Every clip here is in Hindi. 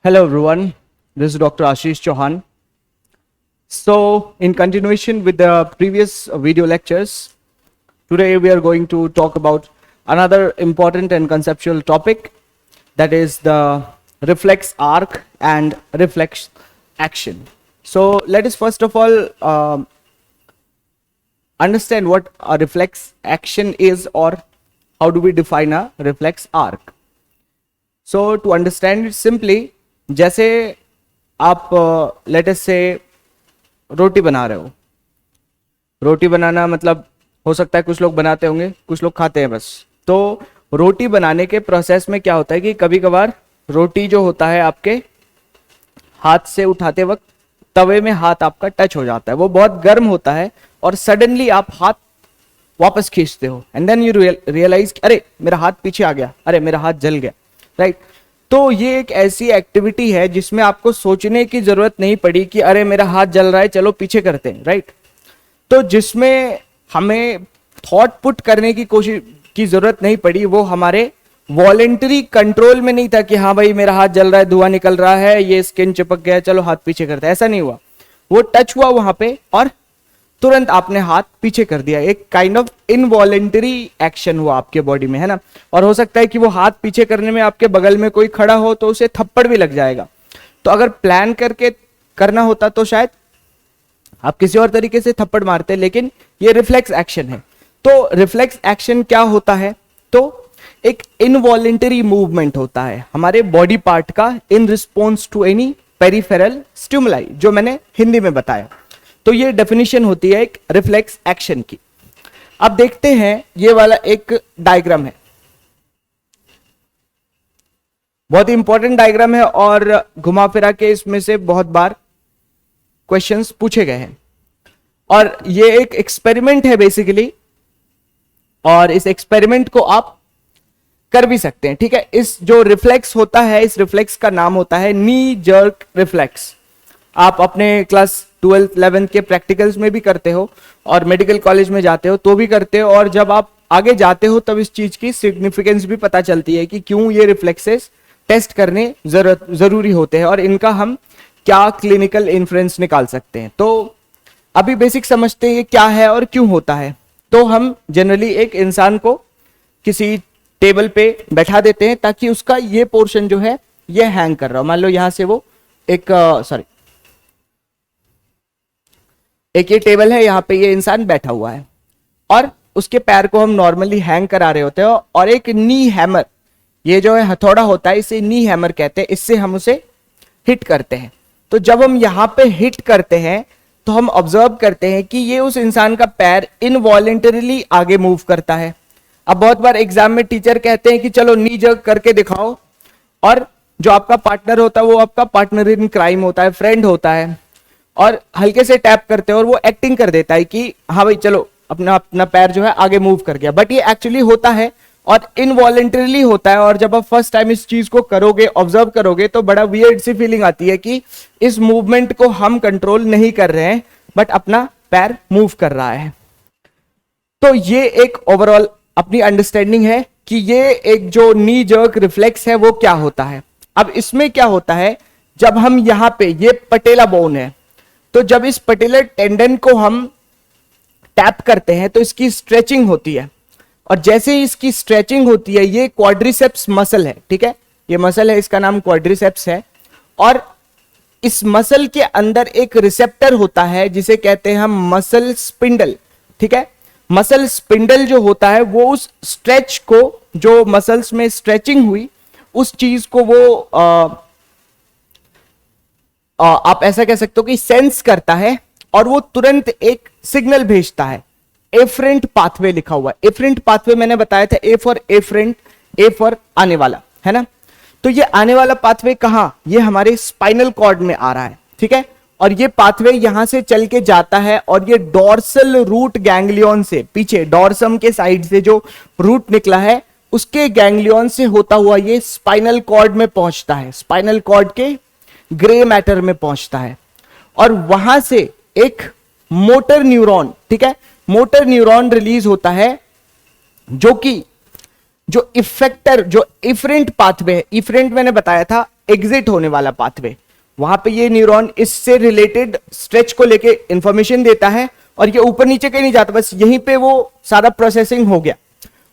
Hello everyone, this is Dr. Ashish Chauhan. So, in continuation with the previous video lectures, today we are going to talk about another important and conceptual topic, that is the reflex arc and reflex action. So, let us first of all understand what a reflex action is, or how do we define a reflex arc. So, to understand it simply, जैसे आप लेट अस से रोटी बना रहे हो. रोटी बनाना मतलब हो सकता है कुछ लोग बनाते होंगे, कुछ लोग खाते हैं बस. तो रोटी बनाने के प्रोसेस में क्या होता है कि कभी कभार रोटी जो होता है आपके हाथ से उठाते वक्त तवे में हाथ आपका टच हो जाता है, वो बहुत गर्म होता है और सडनली आप हाथ वापस खींचते हो एंड देन यू रियलाइज अरे मेरा हाथ पीछे आ गया, अरे मेरा हाथ जल गया, राइट. तो ये एक ऐसी एक्टिविटी है जिसमें आपको सोचने की जरूरत नहीं पड़ी कि अरे मेरा हाथ जल रहा है, चलो पीछे करते हैं, राइट. तो जिसमें हमें थॉट पुट करने की कोशिश की जरूरत नहीं पड़ी, वो हमारे वॉलेंटरी कंट्रोल में नहीं था कि हाँ भाई मेरा हाथ जल रहा है, धुआं निकल रहा है, ये स्किन चिपक गया, चलो हाथ पीछे करते हैं. ऐसा नहीं हुआ, वो टच हुआ वहां पे और तुरंत आपने हाथ पीछे कर दिया. एक काइंड ऑफ इनवॉलेंटरी एक्शन हुआ आपके बॉडी में, है ना. और हो सकता है कि वो हाथ पीछे करने में आपके बगल में कोई खड़ा हो तो उसे थप्पड़ भी लग जाएगा. तो अगर प्लान करके करना होता तो शायद आप किसी और तरीके से थप्पड़ मारते, लेकिन ये रिफ्लेक्स एक्शन है. तो रिफ्लेक्स एक्शन क्या होता है? तो एक इनवॉलेंटरी मूवमेंट होता है हमारे बॉडी पार्ट का in response to any peripheral stimuli, जो मैंने हिंदी में बताया. तो ये डेफिनेशन होती है एक रिफ्लेक्स एक्शन की. अब देखते हैं, ये वाला एक डायग्राम है, बहुत ही इंपॉर्टेंट डायग्राम है और घुमा फिरा के इसमें से बहुत बार क्वेश्चंस पूछे गए हैं. और ये एक एक्सपेरिमेंट है बेसिकली, और इस एक्सपेरिमेंट को आप कर भी सकते हैं, ठीक है. इस जो रिफ्लेक्स होता है, इस रिफ्लेक्स का नाम होता है नी जर्क रिफ्लेक्स. आप अपने क्लास 12th 11th के प्रैक्टिकल्स में भी करते हो और मेडिकल कॉलेज में जाते हो तो भी करते हो, और जब आप आगे जाते हो तब इस चीज की सिग्निफिकेंस भी पता चलती है कि क्यों ये रिफ्लेक्सेस टेस्ट करने जरूरी होते हैं और इनका हम क्या क्लिनिकल इन्फ्लुएंस निकाल सकते हैं. तो अभी बेसिक समझते हैं ये क्या है और क्यों होता है. तो हम जनरली एक इंसान को किसी टेबल पे बैठा देते हैं ताकि उसका ये पोर्शन जो है ये हैंग कर रहा हो. मान लो यहां से वो एक ये टेबल है, यहाँ पे ये इंसान बैठा हुआ है और उसके पैर को हम नॉर्मली हैंग करा रहे होते हैं, और एक नी हैमर, ये जो है हथौड़ा होता है, इसे नी हैमर कहते हैं, इससे हम उसे हिट करते हैं. तो जब हम यहाँ पे हिट करते हैं तो हम ऑब्जर्व करते हैं कि ये उस इंसान का पैर इनवॉलेंटरीली आगे मूव करता है. अब बहुत बार एग्जाम में टीचर कहते हैं कि चलो नी जर्क करके दिखाओ, और जो आपका पार्टनर होता है वो आपका पार्टनर इन क्राइम होता है, फ्रेंड होता है, और हल्के से टैप करते हैं और वो एक्टिंग कर देता है कि हाँ भाई चलो अपना अपना पैर जो है आगे मूव कर गया. बट ये एक्चुअली होता है और इनवॉलेंटरीली होता है, और जब आप फर्स्ट टाइम इस चीज को करोगे, ऑब्जर्व करोगे, तो बड़ा वियर्ड सी फीलिंग आती है कि इस मूवमेंट को हम कंट्रोल नहीं कर रहे हैं बट अपना पैर मूव कर रहा है. तो ये एक ओवरऑल अपनी अंडरस्टैंडिंग है कि ये एक जो नी जर्क रिफ्लेक्स है वो क्या होता है. अब इसमें क्या होता है, जब हम यहां पे, ये पटेला बोन है, तो जब इस पर्टिकुलर टेंडन को हम टैप करते हैं तो इसकी स्ट्रेचिंग होती है, और जैसे ही इसकी स्ट्रेचिंग होती है, ये क्वाड्रिसेप्स मसल है, ठीक है, ये मसल है, इसका नाम क्वाड्रिसेप्स है, और इस मसल के अंदर एक रिसेप्टर होता है जिसे कहते हैं हम मसल स्पिंडल, ठीक है. मसल स्पिंडल जो होता है वो उस स्ट्रेच को, जो मसल्स में स्ट्रेचिंग हुई, उस चीज को वो आप ऐसा कह सकते हो कि सेंस करता है, और वो तुरंत एक सिग्नल भेजता है. एफरेंट पाथवे लिखा हुआ है. एफरेंट पाथवे मैंने बताया था, A for afferent, A for आने वाला, है ना. तो ये आने वाला पाथवे कहां, ये हमारे स्पाइनल कॉर्ड में आ रहा है, ठीक है. और ये पाथवे यहां से चल के जाता है और ये डॉर्सल रूट गैंग्लियन से, पीछे डॉर्सम के साइड से जो रूट निकला है उसके गैंग्लियन से होता हुआ ये स्पाइनल कॉर्ड में पहुंचता है, स्पाइनल कॉर्ड के ग्रे मैटर में पहुंचता है, और वहां से एक मोटर न्यूरॉन, ठीक है, मोटर न्यूरॉन रिलीज होता है, जो कि जो इफेक्टर, जो इफरेंट पाथवे है, इफरेंट मैंने बताया था एग्जिट होने वाला पाथवे, वहां पे ये न्यूरॉन इससे रिलेटेड स्ट्रेच को लेके इंफॉर्मेशन देता है और ये ऊपर नीचे कहीं नहीं जाता, बस यहीं पे वो सारा प्रोसेसिंग हो गया।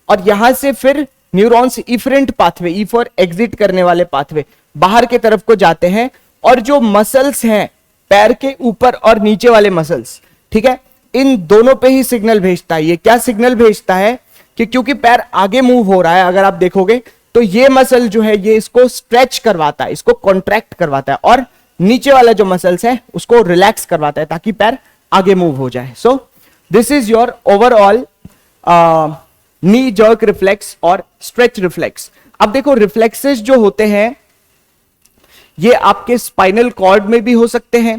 और यहां से फिर neurons efferent pathway, E for exit करने वाले पाथवे, बाहर के तरफ को जाते हैं। और जो मसल्स हैं पैर के ऊपर और नीचे वाले मसल्स, ठीक है, इन दोनों पे ही सिग्नल भेजता है। ये क्या सिग्नल भेजता है कि क्योंकि पैर आगे मूव हो रहा है, अगर आप देखोगे तो ये मसल जो है ये इसको स्ट्रेच करवाता है, इसको कॉन्ट्रैक्ट करवाता है, और नीचे वाला जो मसल्स है उसको रिलैक्स करवाता है ताकि पैर आगे मूव हो जाए। So this is your overall knee jerk reflex और स्ट्रेच रिफ्लेक्स। अब देखो रिफ्लेक्सेस जो होते हैं ये आपके स्पाइनल कॉर्ड में भी हो सकते हैं,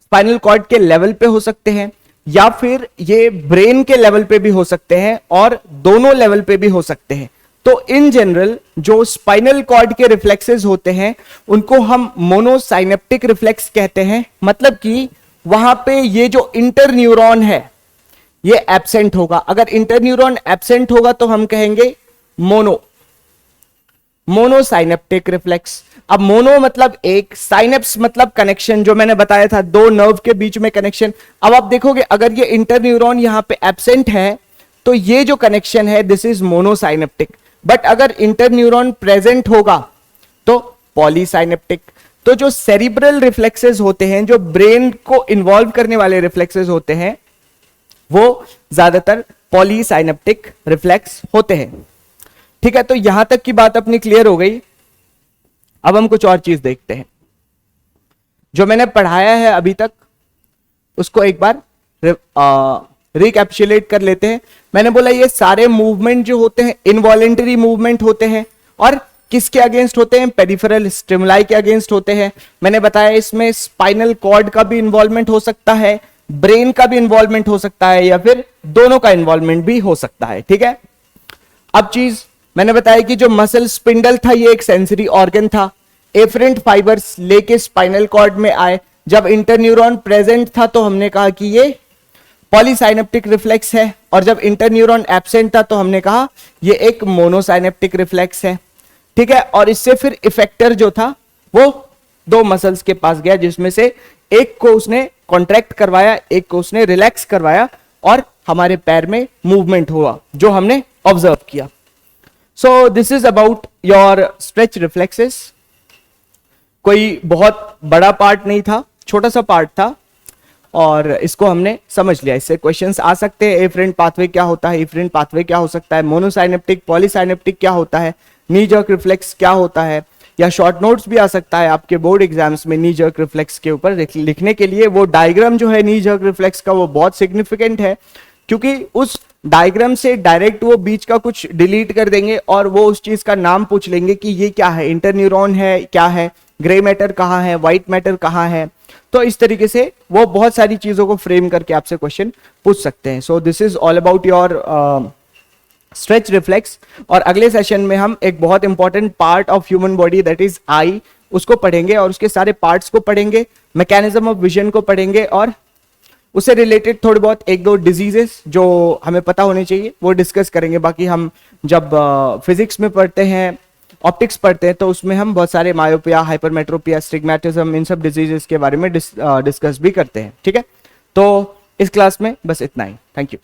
स्पाइनल कॉर्ड के लेवल पे हो सकते हैं, या फिर ये ब्रेन के लेवल पे भी हो सकते हैं, और दोनों लेवल पे भी हो सकते हैं। तो इन जनरल जो स्पाइनल कॉर्ड के रिफ्लेक्सेस होते हैं उनको हम मोनोसाइनेप्टिक रिफ्लेक्स कहते हैं। मतलब कि वहां पे ये जो इंटरन्यूरॉन है ये एब्सेंट होगा। अगर इंटरन्यूरॉन एब्सेंट होगा तो हम कहेंगे मोनोसाइनेप्टिक रिफ्लेक्स। अब मोनो मतलब एक, साइनेप्स मतलब कनेक्शन, जो मैंने बताया था दो नर्व के बीच में कनेक्शन। अब आप देखोगे अगर ये इंटरन्यूरॉन यहां पे एब्सेंट है तो ये जो कनेक्शन है दिस इज मोनोसाइनेप्टिक। बट अगर इंटरन्यूरॉन प्रेजेंट होगा तो पॉलीसाइनेप्टिक। तो जो सेरिब्रल रिफ्लेक्सेस होते हैं, जो ब्रेन को इन्वॉल्व करने वाले रिफ्लेक्सेस होते हैं, वो ज्यादातर पॉलीसाइनेप्टिक रिफ्लेक्स होते हैं। ठीक है, तो यहां तक की बात अपनी क्लियर हो गई। अब हम कुछ और चीज देखते हैं। जो मैंने पढ़ाया है अभी तक उसको एक बार रिकैप्चुलेट कर लेते हैं। मैंने बोला ये सारे मूवमेंट जो होते हैं इनवॉलेंटरी मूवमेंट होते हैं, और किसके अगेंस्ट होते हैं? पेरिफेरल स्टिमुलाई के अगेंस्ट होते हैं। मैंने बताया इसमें स्पाइनल कॉर्ड का भी इन्वॉल्वमेंट हो सकता है, ब्रेन का भी इन्वॉल्वमेंट हो सकता है, या फिर दोनों का इन्वॉल्वमेंट भी हो सकता है। ठीक है, अब चीज मैंने बताया कि जो मसल स्पिंडल था ये एक सेंसरी ऑर्गन था। एफरेंट फाइबर्स लेके स्पाइनल कॉर्ड में आए। जब इंटरन्यूरॉन प्रेजेंट था तो हमने कहा कि ये पॉलीसाइनेप्टिक रिफ्लेक्स है, और जब इंटरन्यूरॉन एब्सेंट था तो हमने कहा ये एक मोनोसाइनेप्टिक रिफ्लेक्स है। ठीक है, और इससे फिर इफेक्टर जो था वो दो मसल्स के पास गया, जिसमें से एक को उसने कॉन्ट्रैक्ट करवाया, एक को उसने रिलैक्स करवाया, और हमारे पैर में मूवमेंट हुआ जो हमने ऑब्जर्व किया। So this is about your stretch reflexes. कोई बहुत बड़ा पार्ट नहीं था, छोटा सा पार्ट था, और इसको हमने समझ लिया। इससे क्वेश्चंस आ सकते हैं, एफरेंट पाथवे क्या होता है, इफरेंट पाथवे क्या हो सकता है, मोनोसाइनेप्टिक पॉलीसाइनेप्टिक क्या होता है, नी जर्क रिफ्लेक्स क्या होता है, या शॉर्ट नोट्स भी आ सकता है आपके बोर्ड एग्जाम्स में नी जर्क रिफ्लेक्स के ऊपर लिखने के लिए। वो डायग्राम जो है नी जर्क रिफ्लेक्स का वो बहुत सिग्निफिकेंट है, क्योंकि उस डायग्राम से डायरेक्ट वो बीच का कुछ डिलीट कर देंगे और वो उस चीज का नाम पूछ लेंगे कि ये क्या है, इंटरन्यूरॉन है, क्या है, ग्रे मैटर कहाँ है, व्हाइट मैटर कहाँ है। तो इस तरीके से वो बहुत सारी चीजों को फ्रेम करके आपसे क्वेश्चन पूछ सकते हैं। So this is all about your stretch reflex. और अगले सेशन में हम एक बहुत important part of human body that is I उसको पढ़ेंगे, और उसके सारे पार्ट्स को पढ़ेंगे, मैकेनिज्म ऑफ विजन को पढ़ेंगे, और उससे रिलेटेड थोड़े बहुत एक दो डिजीजेस जो हमें पता होने चाहिए वो डिस्कस करेंगे। बाकी हम जब फिजिक्स में पढ़ते हैं, ऑप्टिक्स पढ़ते हैं, तो उसमें हम बहुत सारे मायोपिया, हाइपरमेट्रोपिया, स्टिग्मैटिज्म, इन सब डिजीजेस के बारे में डिस्कस भी करते हैं। ठीक है, तो इस क्लास में बस इतना ही। Thank you.